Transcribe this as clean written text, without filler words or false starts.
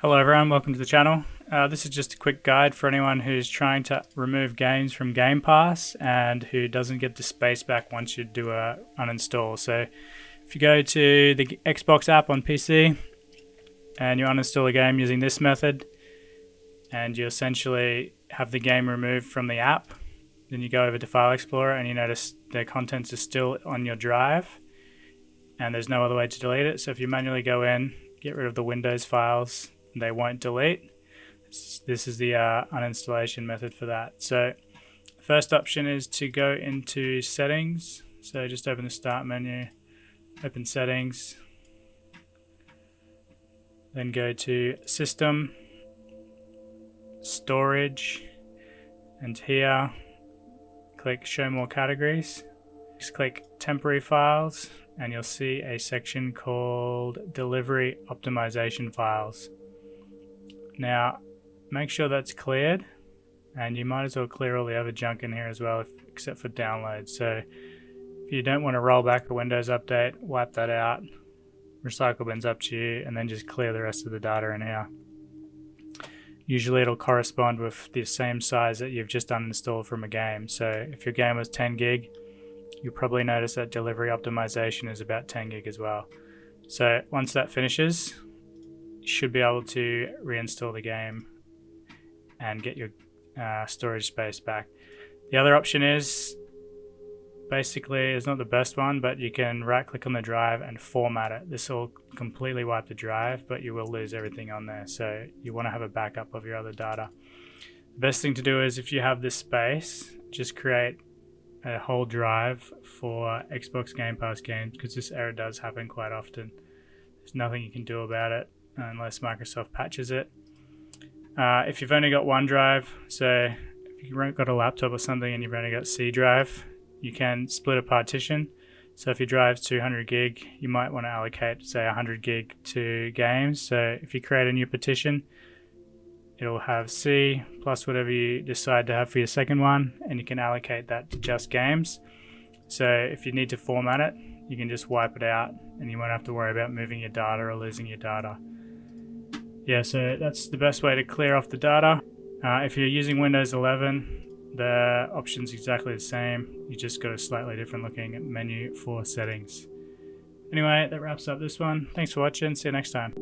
Hello everyone, welcome to the channel. This is just a quick guide for anyone who's trying to remove games from Game Pass and who doesn't get the space back once you do a uninstall. So if you go to the Xbox app on PC and you uninstall a game using this method and you essentially have the game removed from the app, then you go over to File Explorer and you notice the contents are still on your drive and there's no other way to delete it. So if you manually go in, get rid of the Windows files, they won't delete. This is the uninstallation method for that. So the first option is to go into settings. So just open the start menu, open settings, then go to system, storage, and here click show more categories. Just click temporary files and you'll see a section called delivery optimization files. Now make sure that's cleared, and you might as well clear all the other junk in here as well, except for downloads. So if you don't want to roll back a Windows update, wipe that out, recycle bin's up to you, and then just clear the rest of the data in here. Usually it'll correspond with the same size that you've just uninstalled from a game. So if your game was 10 gig, you'll probably notice that delivery optimization is about 10 gig as well. So once that finishes, you should be able to reinstall the game and get your storage space back. The other option is, basically, it's not the best one, but you can right click on the drive and format it. This will completely wipe the drive, but you will lose everything on there. So you want to have a backup of your other data. The best thing to do is, if you have this space, just create a whole drive for Xbox Game Pass games, because this error does happen quite often. There's nothing you can do about it unless Microsoft patches it. If you've only got one drive, so if you've got a laptop or something and you've only got C drive, you can split a partition. So if your drive's 200 gig, you might want to allocate, say, 100 gig to games. So if you create a new partition, it'll have C plus whatever you decide to have for your second one, and you can allocate that to just games. So if you need to format it, you can just wipe it out and you won't have to worry about moving your data or losing your data. Yeah, so that's the best way to clear off the data. If you're using Windows 11, the option's exactly the same. You just got a slightly different looking menu for settings. Anyway, that wraps up this one. Thanks for watching. See you next time.